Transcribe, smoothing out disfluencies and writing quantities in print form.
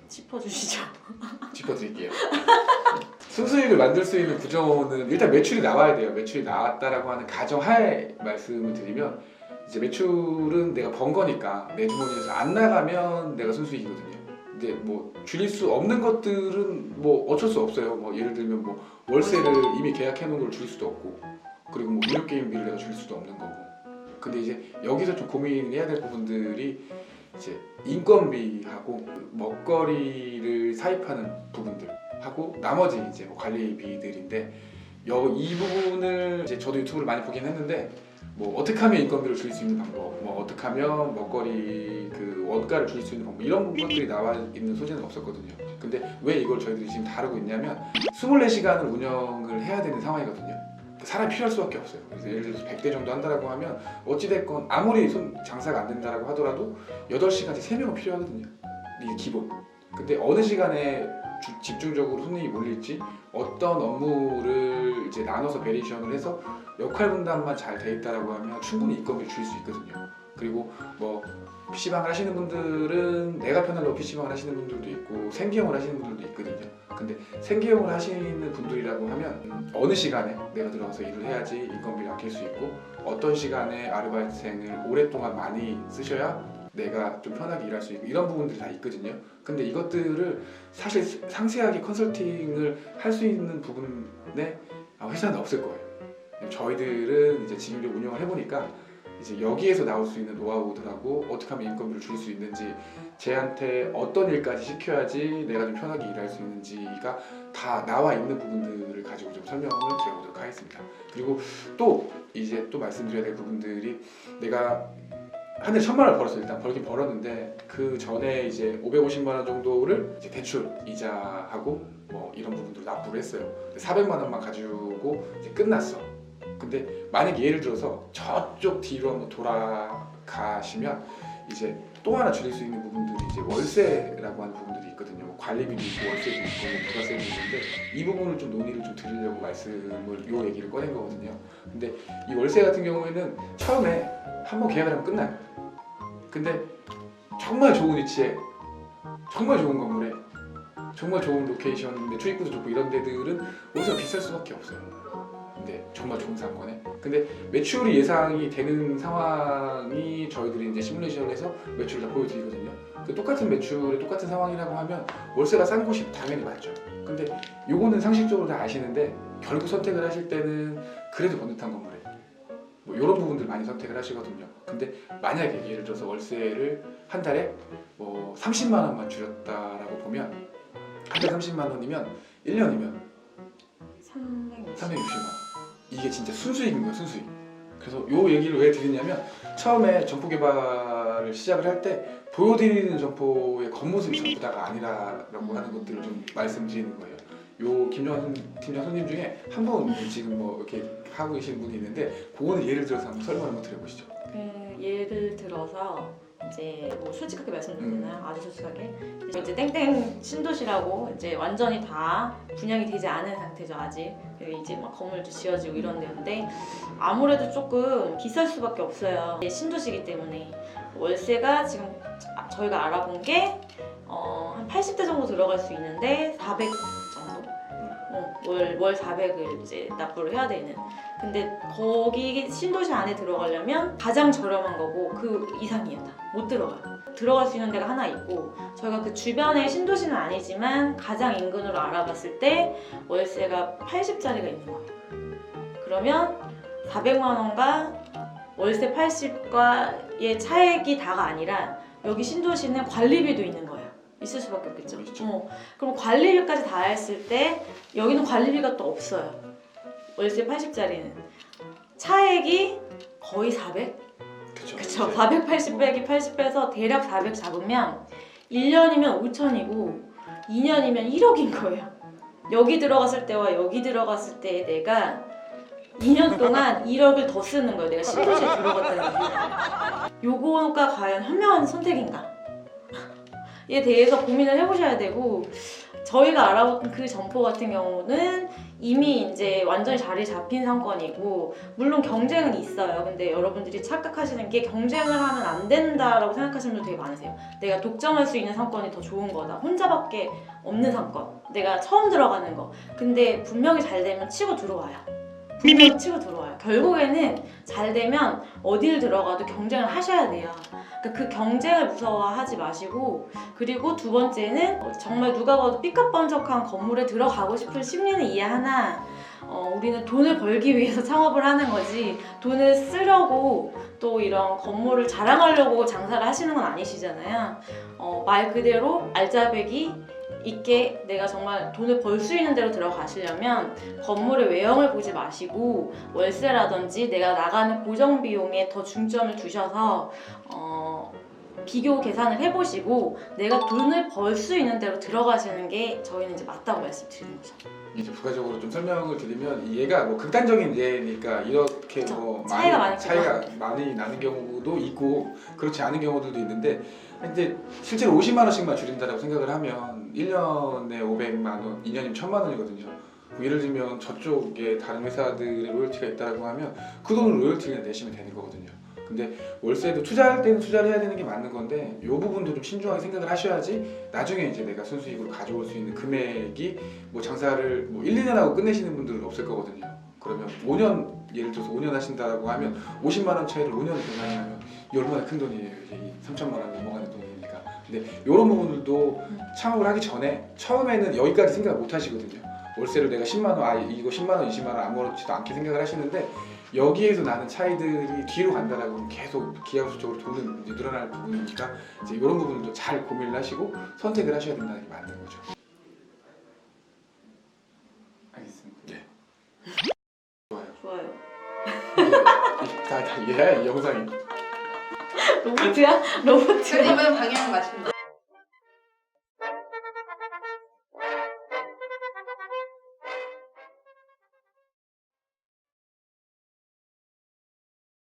짚어주시죠. 짚어드릴게요. 순수익을 만들 수 있는 구조는 일단 매출이 나와야 돼요. 매출이 나왔다라고 하는 가정하에 말씀을 드리면 이제 매출은 내가 번 거니까 내 주머니에서 안 나가면 내가 순수익이거든요. 근데 뭐 줄일 수 없는 것들은 뭐 어쩔 수 없어요. 뭐 예를 들면 뭐 월세를 이미 계약해 놓은 걸 줄일 수도 없고, 그리고 뭐 무료 게임비를 내가 줄일 수도 없는 거고. 근데 이제 여기서 좀 고민해야 될 부분들이 이제 인건비하고 먹거리를 사입하는 부분들 하고 나머지 이제 뭐 관리비들인데, 이 부분을 이제 저도 유튜브를 많이 보긴 했는데 뭐 어떻게 하면 인건비를 줄일 수 있는 방법, 뭐 어떻게 하면 먹거리 그 원가를 줄일 수 있는 방법, 이런 것들이 나와 있는 소재는 없었거든요. 근데 왜 이걸 저희들이 지금 다루고 있냐면 24시간을 운영을 해야 되는 상황이거든요. 사람이 필요할 수밖에 없어요. 그래서 예를 들어서 100대 정도 한다라고 하면 어찌됐건 아무리 장사가 안 된다라고 하더라도 8시간째 3명은 필요하거든요. 이게 기본. 근데 어느 시간에 집중적으로 손님이 몰릴지, 어떤 업무를 이제 나눠서 베리에이션을 해서 역할 분담만 잘 돼 있다라고 하면 충분히 인건비를 줄일 수 있거든요. 그리고 뭐 PC방을 하시는 분들은 내가 편하려고 PC방을 하시는 분들도 있고 생계형을 하시는 분들도 있거든요. 근데 생계형을 하시는 분들이라고 하면 어느 시간에 내가 들어가서 일을 해야지 인건비를 아낄 수 있고, 어떤 시간에 아르바이트생을 오랫동안 많이 쓰셔야 내가 좀 편하게 일할 수 있고, 이런 부분들이 다 있거든요. 근데 이것들을 사실 상세하게 컨설팅을 할 수 있는 부분에 회사는 없을 거예요. 저희들은 이제 지금 운영을 해보니까 이제 여기에서 나올 수 있는 노하우들하고 어떻게 하면 인건비를 줄일 수 있는지, 쟤한테 어떤 일까지 시켜야지 내가 좀 편하게 일할 수 있는지가 다 나와 있는 부분들을 가지고 좀 설명을 드려보도록 하겠습니다. 그리고 또 이제 또 말씀드려야 될 부분들이, 내가 한 달에 1,000만 원 벌었어요. 일단 벌긴 벌었는데 그 전에 이제 550만 원 정도를 이제 대출 이자하고 뭐 이런 부분들 납부를 했어요. 400만 원만 가지고 이제 끝났어. 근데 만약에 예를 들어서 저쪽 뒤로 한번 돌아가시면 이제 또 하나 줄일 수 있는 부분들이 이제 월세라고 하는 부분들이 있거든요. 뭐 관리비도 있고 월세도 있고 뭐 부가세도 있는데, 이 부분을 좀 논의를 좀 드리려고 요 얘기를 꺼낸 거거든요. 근데 이 월세 같은 경우에는 처음에 한번 계약을 하면 끝나요. 근데 정말 좋은 위치에 정말 좋은 건물에 정말 좋은 로케이션인데 출입구도 좋고 이런 데들은 월세가 비쌀 수밖에 없어요. 근데 정말 좋은 상권에. 근데 매출이 예상이 되는 상황이 저희들이 이제 시뮬레이션을 해서 매출을 다 보여드리거든요. 그 똑같은 매출에 똑같은 상황이라고 하면 월세가 싼 곳이 당연히 맞죠. 근데 요거는 상식적으로 다 아시는데 결국 선택을 하실 때는 그래도 번듯한 건물에 뭐 이런 부분들 많이 선택을 하시거든요. 근데 만약에 예를 들어서 월세를 한 달에 뭐 30만 원만 줄였다라고 보면, 한 달에 30만 원이면 1년이면 360만 원. 이게 진짜 순수익인 거야, 순수익. 그래서 요 얘기를 왜 드리냐면, 처음에 점포 개발을 시작을 할 때 보여드리는 점포의 겉모습이 전부 다가 아니라고 하는 것들을 좀 말씀드리는 거예요. 요 김정환 팀장 손님 중에 한 분 지금 뭐 이렇게 하고 계시는 분이 있는데, 그거는 예를 들어서 한번 설명 한번 드려보시죠. 예를 들어서 이제 뭐 솔직하게 말씀드리잖아요. 아주 솔직하게 이제 땡땡 신도시라고 이제 완전히 다 분양이 되지 않은 상태죠. 아직 이제 막 건물도 지어지고 이런 데인데 아무래도 조금 비쌀 수밖에 없어요. 신도시이기 때문에 월세가 지금 저희가 알아본 게 한 80대 정도 들어갈 수 있는데 400 정도 월 400을 이제 납부를 해야 되는. 근데 거기 신도시 안에 들어가려면 가장 저렴한 거고 그 이상이에요. 다 못 들어가요. 들어갈 수 있는 데가 하나 있고, 저희가 그 주변에 신도시는 아니지만 가장 인근으로 알아봤을 때 월세가 80짜리가 있는 거예요. 그러면 400만 원과 월세 80과의 차액이 다가 아니라 여기 신도시는 관리비도 있는 거예요. 있을 수밖에 없겠죠. 그럼 관리비까지 다 했을 때 여기는 관리비가 또 없어요. 월세 80짜리는 차액이 거의 400? 그쵸. 480 빼기 80 빼서 대략 400 잡으면 1년이면 5천이고 2년이면 1억인 거예요. 여기 들어갔을 때와 여기 들어갔을 때 내가 2년 동안 1억을 더 쓰는 거예요. 내가 신도시에 들어갔다는 게. 요거가 과연 현명한 선택인가? 에 대해서 고민을 해보셔야 되고, 저희가 알아본 그 점포 같은 경우는 이미 이제 완전히 자리 잡힌 상권이고 물론 경쟁은 있어요. 근데 여러분들이 착각하시는 게 경쟁을 하면 안 된다라고 생각하시는 분들 되게 많으세요. 내가 독점할 수 있는 상권이 더 좋은 거다. 혼자밖에 없는 상권. 내가 처음 들어가는 거. 근데 분명히 잘 되면 치고 들어와요. 분명히 치고 들어와요. 결국에는 잘 되면 어딜 들어가도 경쟁을 하셔야 돼요. 그러니까 그 경쟁을 무서워하지 마시고, 그리고 두 번째는 정말 누가 봐도 삐까뻔쩍한 건물에 들어가고 싶은 심리는 이해하나 우리는 돈을 벌기 위해서 창업을 하는 거지 돈을 쓰려고 또 이런 건물을 자랑하려고 장사를 하시는 건 아니시잖아요. 말 그대로 알짜배기 있게 내가 정말 돈을 벌 수 있는 데로 들어가시려면 건물의 외형을 보지 마시고 월세라든지 내가 나가는 고정 비용에 더 중점을 두셔서 비교 계산을 해보시고 내가 돈을 벌 수 있는 데로 들어가시는 게 저희는 이제 맞다고 말씀드리는 거죠. 이제 부가적으로 좀 설명을 드리면 얘가 뭐 극단적인 예니까 이렇게 그쵸. 뭐 차이가 많이 나는 경우도 있고 그렇지 않은 경우들도 있는데 근데 실제로 50만 원씩만 줄인다고 생각을 하면 1년에 500만 원, 2년이면 1000만 원이거든요. 뭐 예를 들면 저쪽에 다른 회사들의 로열티가 있다고 하면 그 돈을 로열티를 내시면 되는 거거든요. 근데 월세도 투자할 때는 투자를 해야 되는 게 맞는 건데 이 부분도 좀 신중하게 생각을 하셔야지 나중에 이제 내가 순수익으로 가져올 수 있는 금액이 뭐 장사를 뭐 1, 2년 하고 끝내시는 분들은 없을 거거든요. 그러면 5년 예를 들어서 5년 하신다고 하면 50만 원 차이를 5년 계산하면 이게 얼마나 큰 돈이에요. 이게 3천만 원 넘어가는 돈이니까. 근데 이런 부분들도 창업을 하기 전에 처음에는 여기까지 생각을 못 하시거든요. 월세를 내가 10만 원, 이거 10만 원, 20만 원 아무렇지도 않게 생각을 하시는데 여기에서 나는 차이들이 뒤로 간다라고 하면 계속 기하급수적으로 돈은 이제 늘어날 부분이니까 이제 이런 부분도 잘 고민을 하시고 선택을 하셔야 된다는 게 맞는 거죠. 알겠습니다. 네. 좋아요. 다 이해해 이 영상이. 로봇이야? 로봇이야? 그러면 방향